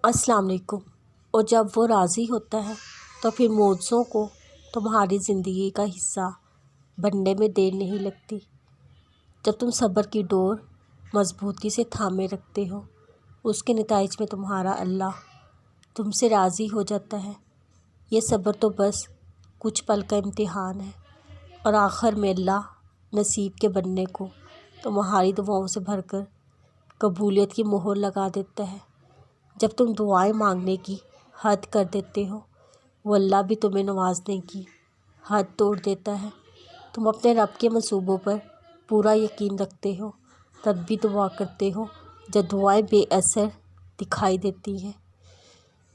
السلام علیکم۔ اور جب وہ راضی ہوتا ہے تو پھر معجزوں کو تمہاری زندگی کا حصہ بننے میں دیر نہیں لگتی۔ جب تم صبر کی ڈور مضبوطی سے تھامے رکھتے ہو، اس کے نتائج میں تمہارا اللہ تم سے راضی ہو جاتا ہے۔ یہ صبر تو بس کچھ پل کا امتحان ہے، اور آخر میں اللہ نصیب کے بننے کو تمہاری دعاؤں سے بھر کر قبولیت کی مہر لگا دیتا ہے۔ جب تم دعائیں مانگنے کی حد کر دیتے ہو، وہ اللہ بھی تمہیں نوازنے کی حد توڑ دیتا ہے۔ تم اپنے رب کے منصوبوں پر پورا یقین رکھتے ہو، تب بھی دعا کرتے ہو جب دعائیں بے اثر دکھائی دیتی ہیں،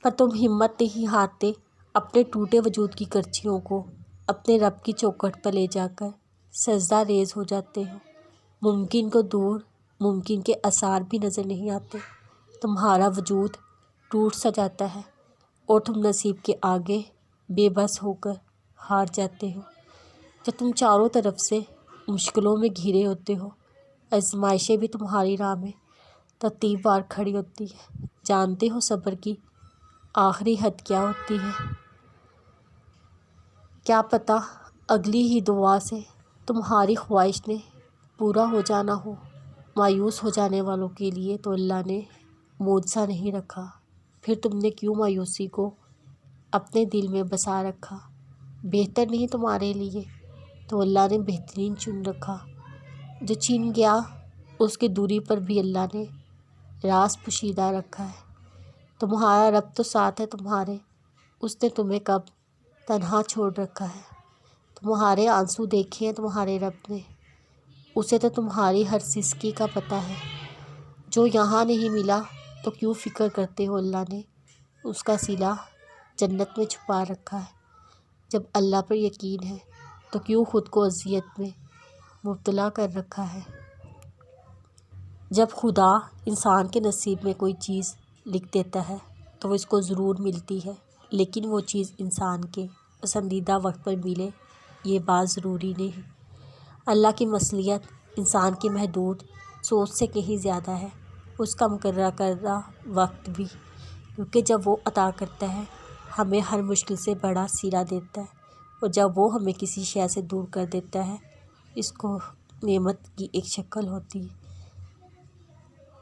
پر تم ہمت نہیں ہارتے۔ اپنے ٹوٹے وجود کی کرچیوں کو اپنے رب کی چوکھٹ پر لے جا کر سجدہ ریز ہو جاتے ہو۔ ممکن کو دور ممکن کے آثار بھی نظر نہیں آتے، تمہارا وجود ٹوٹ سا جاتا ہے اور تم نصیب کے آگے بے بس ہو کر ہار جاتے ہو۔ جب تم چاروں طرف سے مشکلوں میں گھرے ہوتے ہو، آزمائشیں بھی تمہاری راہ میں ترتیب وار کھڑی ہوتی ہیں، جانتے ہو صبر کی آخری حد کیا ہوتی ہے؟ کیا پتہ اگلی ہی دعا سے تمہاری خواہش نے پورا ہو جانا ہو۔ مایوس ہو جانے والوں کے لیے تو اللہ نے معجزہ نہیں رکھا، پھر تم نے کیوں مایوسی کو اپنے دل میں بسا رکھا؟ بہتر نہیں تمہارے لیے تو اللہ نے بہترین چن رکھا۔ جو چھن گیا اس کی دوری پر بھی اللہ نے راز پوشیدہ رکھا ہے۔ تمہارا رب تو ساتھ ہے تمہارے، اس نے تمہیں کب تنہا چھوڑ رکھا ہے؟ تمہارے آنسو دیکھے ہیں تمہارے رب نے، اسے تو تمہاری ہر سسکی کا پتہ ہے۔ جو یہاں نہیں ملا تو کیوں فکر کرتے ہو، اللہ نے اس کا صلہ جنت میں چھپا رکھا ہے۔ جب اللہ پر یقین ہے تو کیوں خود کو اذیت میں مبتلا کر رکھا ہے؟ جب خدا انسان کے نصیب میں کوئی چیز لکھ دیتا ہے تو وہ اس کو ضرور ملتی ہے، لیکن وہ چیز انسان کے پسندیدہ وقت پر ملے یہ بات ضروری نہیں۔ اللہ کی مصلحت انسان کی محدود سوچ سے کہیں زیادہ ہے، اس کا مقررہ کردہ وقت بھی، کیونکہ جب وہ عطا کرتا ہے ہمیں ہر مشکل سے بڑا سیرا دیتا ہے، اور جب وہ ہمیں کسی شے سے دور کر دیتا ہے اس کو نعمت کی ایک شکل ہوتی ہے۔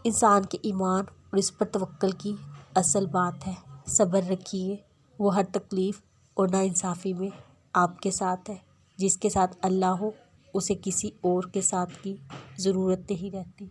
انسان کے ایمان اور اس پر توکل کی اصل بات ہے۔ صبر رکھیے، وہ ہر تکلیف اور ناانصافی میں آپ کے ساتھ ہے۔ جس کے ساتھ اللہ ہو اسے کسی اور کے ساتھ کی ضرورت نہیں رہتی۔